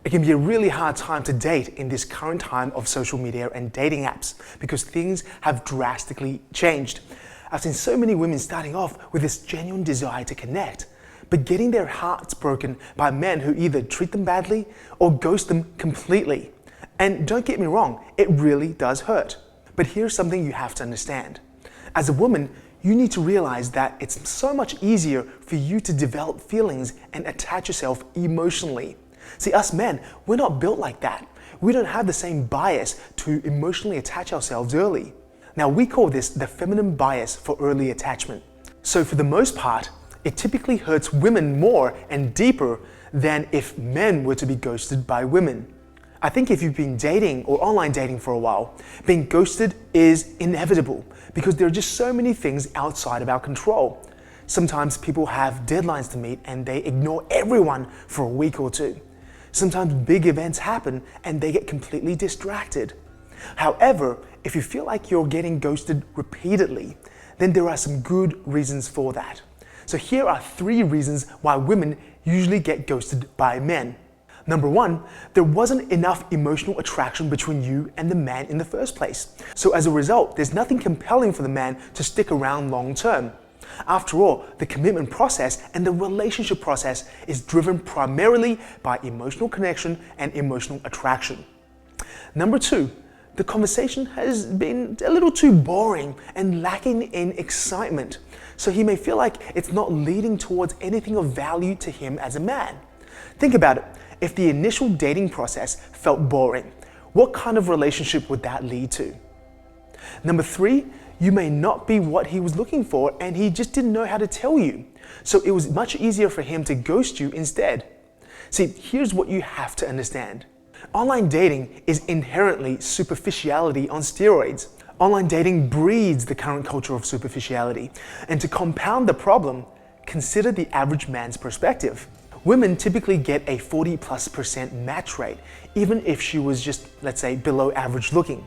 It can be a really hard time to date in this current time of social media and dating apps because things have drastically changed. I've seen so many women starting off with this genuine desire to connect, but getting their hearts broken by men who either treat them badly or ghost them completely. And don't get me wrong, it really does hurt. But here's something you have to understand. As a woman, you need to realize that it's so much easier for you to develop feelings and attach yourself emotionally. See, us men, we're not built like that. We don't have the same bias to emotionally attach ourselves early. Now, we call this the feminine bias for early attachment. So for the most part, it typically hurts women more and deeper than if men were to be ghosted by women. I think if you've been dating or online dating for a while, being ghosted is inevitable because there are just so many things outside of our control. Sometimes people have deadlines to meet and they ignore everyone for a week or two. Sometimes big events happen and they get completely distracted. However, if you feel like you're getting ghosted repeatedly, then there are some good reasons for that. So here are 3 reasons why women usually get ghosted by men. Number 1, there wasn't enough emotional attraction between you and the man in the first place. So as a result, there's nothing compelling for the man to stick around long term. After all, the commitment process and the relationship process is driven primarily by emotional connection and emotional attraction. Number 2, the conversation has been a little too boring and lacking in excitement. So he may feel like it's not leading towards anything of value to him as a man. Think about it. If the initial dating process felt boring, what kind of relationship would that lead to? Number 3, you may not be what he was looking for and he just didn't know how to tell you. So it was much easier for him to ghost you instead. See, here's what you have to understand. Online dating is inherently superficiality on steroids. Online dating breeds the current culture of superficiality. And to compound the problem, consider the average man's perspective. Women typically get a 40+% match rate, even if she was just, let's say, below average looking.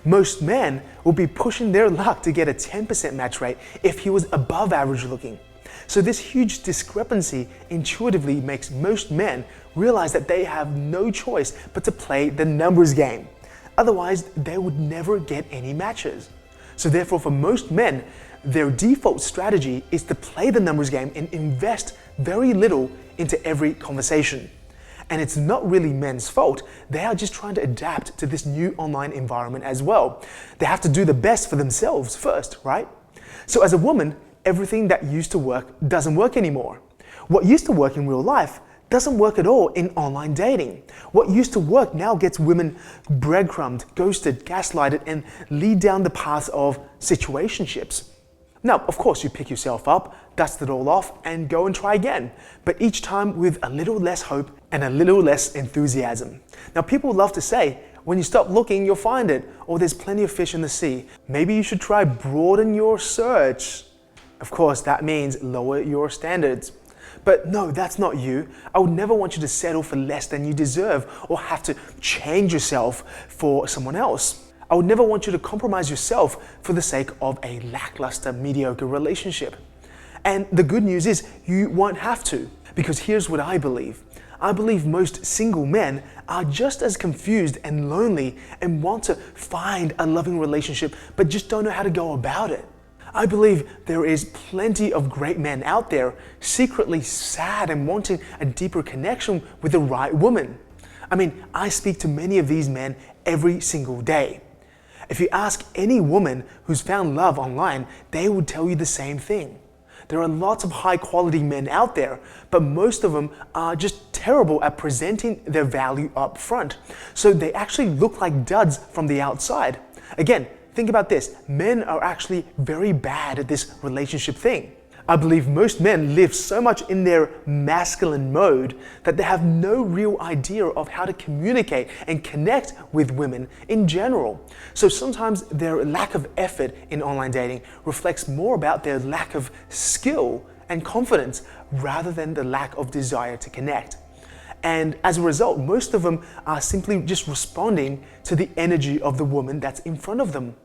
Most men will be pushing their luck to get a 10% match rate if he was above average looking. So this huge discrepancy intuitively makes most men realize that they have no choice but to play the numbers game. Otherwise, they would never get any matches. So therefore, for most men, their default strategy is to play the numbers game and invest very little into every conversation. And it's not really men's fault. They are just trying to adapt to this new online environment as well. They have to do the best for themselves first, right? So as a woman, everything that used to work doesn't work anymore. What used to work in real life doesn't work at all in online dating. What used to work now gets women breadcrumbed, ghosted, gaslighted, and lead down the path of situationships. Now, of course, you pick yourself up, dust it all off, and go and try again, but each time with a little less hope and a little less enthusiasm. Now, people love to say, when you stop looking, you'll find it, or there's plenty of fish in the sea. Maybe you should try broaden your search. Of course, that means lower your standards. But no, that's not you. I would never want you to settle for less than you deserve or have to change yourself for someone else. I would never want you to compromise yourself for the sake of a lackluster, mediocre relationship. And the good news is you won't have to, because here's what I believe. I believe most single men are just as confused and lonely and want to find a loving relationship, but just don't know how to go about it. I believe there is plenty of great men out there secretly sad and wanting a deeper connection with the right woman. I mean, I speak to many of these men every single day. If you ask any woman who's found love online, they would tell you the same thing. There are lots of high quality men out there, but most of them are just terrible at presenting their value up front. So they actually look like duds from the outside. Again, think about this. Men are actually very bad at this relationship thing. I believe most men live so much in their masculine mode that they have no real idea of how to communicate and connect with women in general. So sometimes their lack of effort in online dating reflects more about their lack of skill and confidence rather than the lack of desire to connect. And as a result, most of them are simply just responding to the energy of the woman that's in front of them.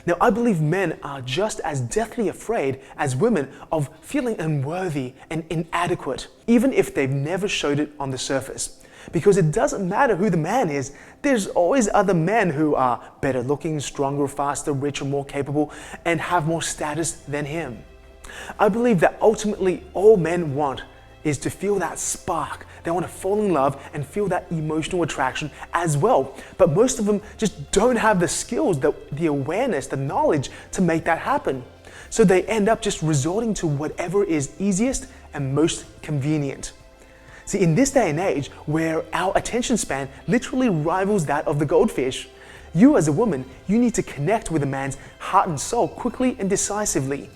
Now, I believe men are just as deathly afraid as women of feeling unworthy and inadequate, even if they've never showed it on the surface. Because it doesn't matter who the man is, there's always other men who are better looking, stronger, faster, richer, more capable, and have more status than him. I believe that ultimately all men want is to feel that spark. They want to fall in love and feel that emotional attraction as well. But most of them just don't have the skills, the awareness, the knowledge to make that happen. So they end up just resorting to whatever is easiest and most convenient. See, in this day and age where our attention span literally rivals that of the goldfish, you as a woman, you need to connect with a man's heart and soul quickly and decisively.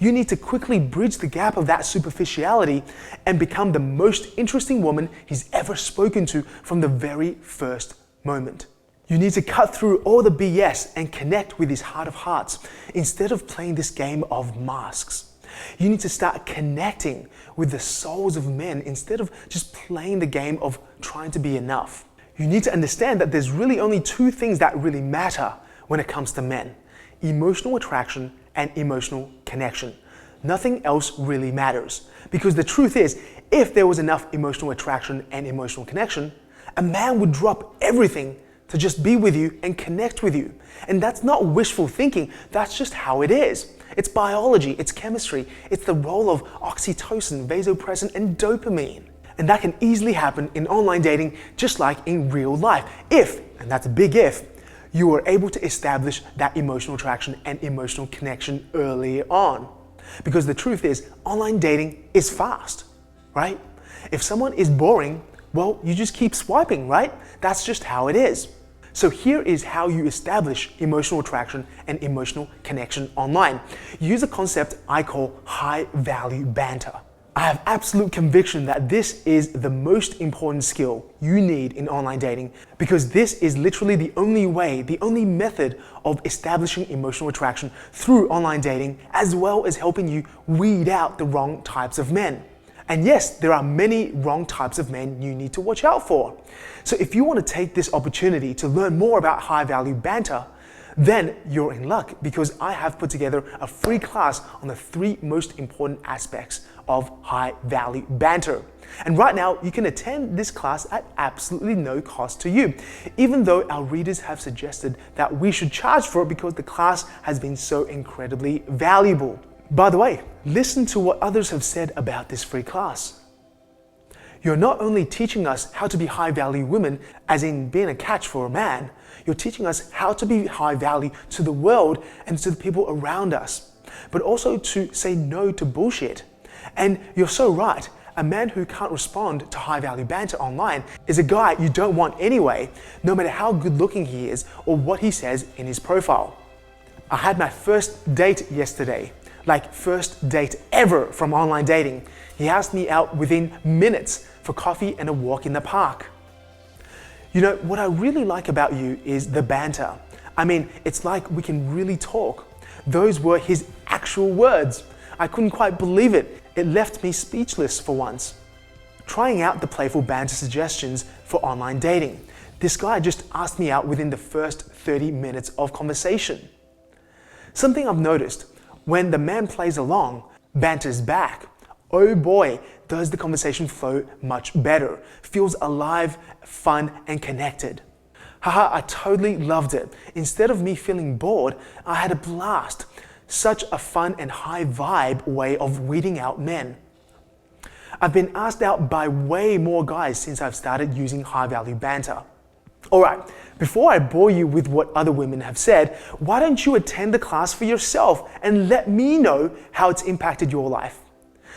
You need to quickly bridge the gap of that superficiality and become the most interesting woman he's ever spoken to from the very first moment. You need to cut through all the BS and connect with his heart of hearts instead of playing this game of masks. You need to start connecting with the souls of men instead of just playing the game of trying to be enough. You need to understand that there's really only two things that really matter when it comes to men: emotional attraction and emotional connection. Nothing else really matters. Because the truth is, if there was enough emotional attraction and emotional connection, a man would drop everything to just be with you and connect with you. And that's not wishful thinking, that's just how it is. It's biology, it's chemistry, it's the role of oxytocin, vasopressin, and dopamine. And that can easily happen in online dating just like in real life. If, and that's a big if, you are able to establish that emotional attraction and emotional connection early on. Because the truth is, online dating is fast, right? If someone is boring, well, you just keep swiping, right? That's just how it is. So here is how you establish emotional attraction and emotional connection online. Use a concept I call high value banter. I have absolute conviction that this is the most important skill you need in online dating, because this is literally the only way, the only method of establishing emotional attraction through online dating, as well as helping you weed out the wrong types of men. And yes, there are many wrong types of men you need to watch out for. So if you want to take this opportunity to learn more about high value banter, then you're in luck, because I have put together a free class on the 3 most important aspects of high value banter. And right now, you can attend this class at absolutely no cost to you, even though our readers have suggested that we should charge for it because the class has been so incredibly valuable. By the way, listen to what others have said about this free class. You're not only teaching us how to be high value women, as in being a catch for a man, you're teaching us how to be high value to the world and to the people around us, but also to say no to bullshit. And you're so right, a man who can't respond to high value banter online is a guy you don't want anyway, no matter how good looking he is or what he says in his profile. I had my first date yesterday, like first date ever from online dating. He asked me out within minutes for coffee and a walk in the park. You know, what I really like about you is the banter. I mean, it's like we can really talk. Those were his actual words. I couldn't quite believe it. It left me speechless for once. Trying out the playful banter suggestions for online dating. This guy just asked me out within the first 30 minutes of conversation. Something I've noticed, when the man plays along, banter's back. Oh boy, does the conversation flow much better. Feels alive, fun, and connected. Haha, I totally loved it. Instead of me feeling bored, I had a blast. Such a fun and high vibe way of weeding out men. I've been asked out by way more guys since I've started using high value banter. Alright, before I bore you with what other women have said, why don't you attend the class for yourself and let me know how it's impacted your life?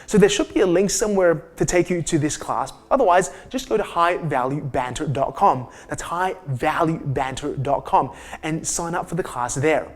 So there should be a link somewhere to take you to this class. Otherwise, just go to highvaluebanter.com. That's highvaluebanter.com and sign up for the class there.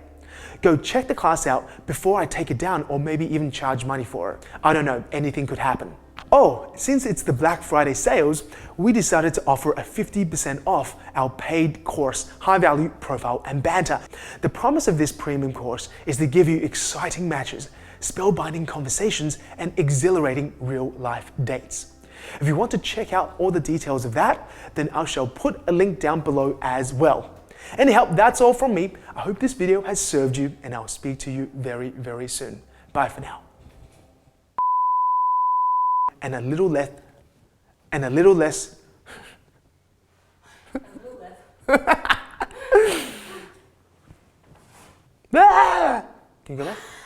Go check the class out before I take it down, or maybe even charge money for it. I don't know, anything could happen. Oh, since it's the Black Friday sales, we decided to offer a 50% off our paid course, High Value Profile and Banter. The promise of this premium course is to give you exciting matches, spellbinding conversations, and exhilarating real-life dates. If you want to check out all the details of that, then I shall put a link down below as well. Anyhow, that's all from me. I hope this video has served you, and I'll speak to you very, very soon. Bye for now. And a little less Can you go back?